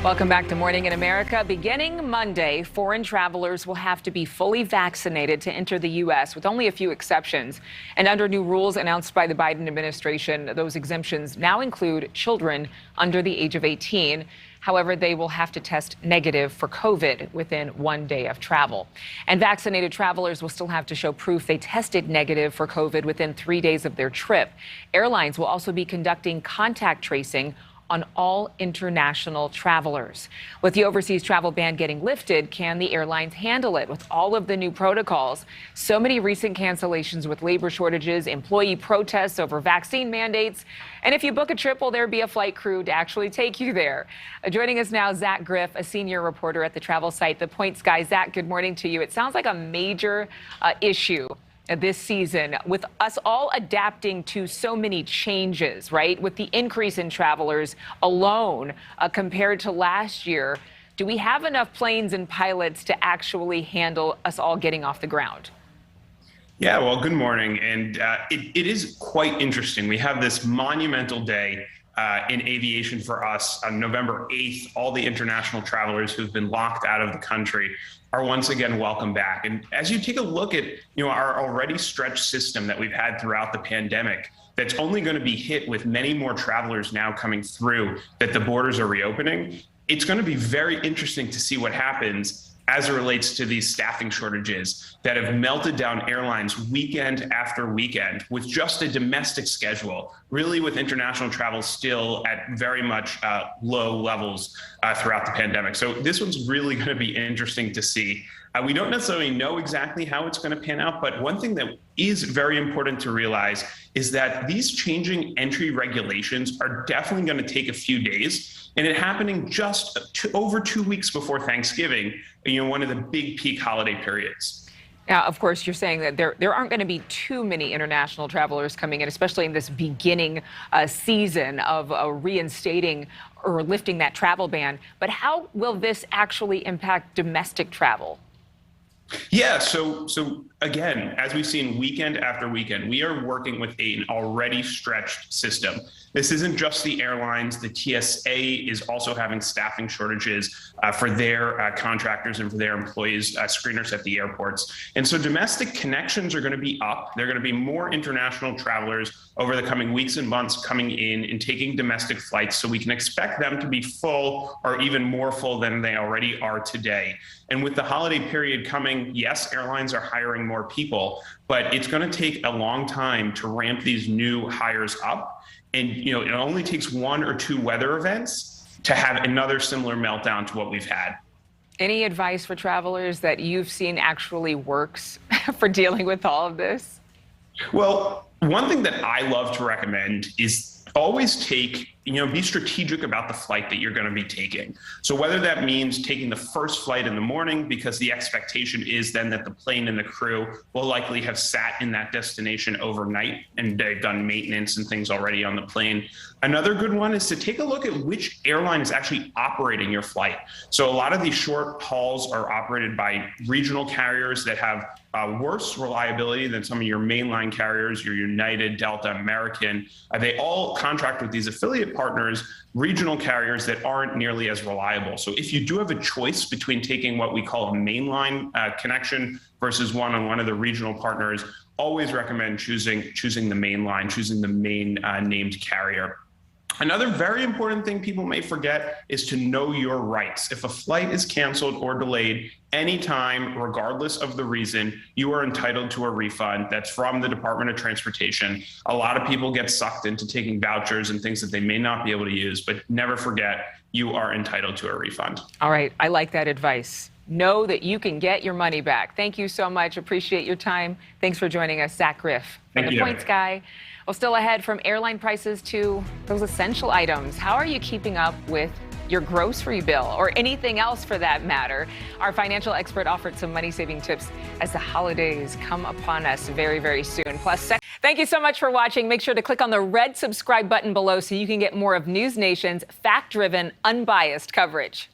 Welcome back to Morning in America. Beginning Monday, foreign travelers will have to be fully vaccinated to enter the U.S., with only a few exceptions. And under new rules announced by the Biden administration, those exemptions now include children under the age of 18. However, they will have to test negative for COVID within 1 day of travel. And vaccinated travelers will still have to show proof they tested negative for COVID within 3 days of their trip. Airlines will also be conducting contact tracing on all international travelers. With the overseas travel ban getting lifted, can the airlines handle it with all of the new protocols? So many recent cancellations with labor shortages, employee protests over vaccine mandates. And if you book a trip, will there be a flight crew to actually take you there? Joining us now, Zach Griff, a senior reporter at the travel site The Points Guy. Zach, good morning to you. It sounds like a major issue this season, with us all adapting to so many changes, right? With the increase in travelers alone compared to last year, do we have enough planes and pilots to actually handle us all getting off the ground? Yeah, well, good morning. And it is quite interesting. We have this monumental day in aviation for us on November 8th. All the international travelers who've been locked out of the country are once again welcome back. And as you take a look at our already stretched system that we've had throughout the pandemic, that's only going to be hit with many more travelers now coming through, that the borders are reopening, it's going to be very interesting to see what happens as it relates to these staffing shortages that have melted down airlines weekend after weekend with just a domestic schedule, really with international travel still at very much low levels throughout the pandemic. So this one's really going to be interesting to see. We don't necessarily know exactly how it's going to pan out, but one thing that is very important to realize is that these changing entry regulations are definitely going to take a few days, and it happening just over 2 weeks before Thanksgiving, one of the big peak holiday periods. Now, of course, you're saying that there aren't going to be too many international travelers coming in, especially in this beginning season of reinstating or lifting that travel ban. But how will this actually impact domestic travel? Yeah, so again, as we've seen weekend after weekend, we are working with an already stretched system. This isn't just the airlines. The TSA is also having staffing shortages for their contractors and for their employees, screeners at the airports. And so domestic connections are going to be up. There are going to be more international travelers over the coming weeks and months coming in and taking domestic flights. So we can expect them to be full or even more full than they already are today. And with the holiday period coming, yes, airlines are hiring more people, but it's going to take a long time to ramp these new hires up. And, it only takes 1 or 2 weather events to have another similar meltdown to what we've had. Any advice for travelers that you've seen actually works for dealing with all of this? Well, one thing that I love to recommend is always be strategic about the flight that you're going to be taking. So whether that means taking the first flight in the morning, because the expectation is then that the plane and the crew will likely have sat in that destination overnight and they've done maintenance and things already on the plane. Another good one is to take a look at which airline is actually operating your flight. So a lot of these short hauls are operated by regional carriers that have worse reliability than some of your mainline carriers, your United, Delta, American. They all contract with these affiliate partners, regional carriers that aren't nearly as reliable. So if you do have a choice between taking what we call a mainline connection versus one on one of the regional partners, always recommend choosing the mainline, choosing the main named carrier. Another very important thing people may forget is to know your rights. If a flight is canceled or delayed anytime, regardless of the reason, you are entitled to a refund. That's from the Department of Transportation. A lot of people get sucked into taking vouchers and things that they may not be able to use, but never forget, you are entitled to a refund. All right, I like that advice. Know that you can get your money back. Thank you so much. Appreciate your time. Thanks for joining us, Zach Griff, from The Points Guy. Well, still ahead, from airline prices to those essential items. How are you keeping up with your grocery bill, or anything else for that matter? Our financial expert offered some money-saving tips as the holidays come upon us very, very soon. Plus, thank you so much for watching. Make sure to click on the red subscribe button below so you can get more of NewsNation's fact-driven, unbiased coverage.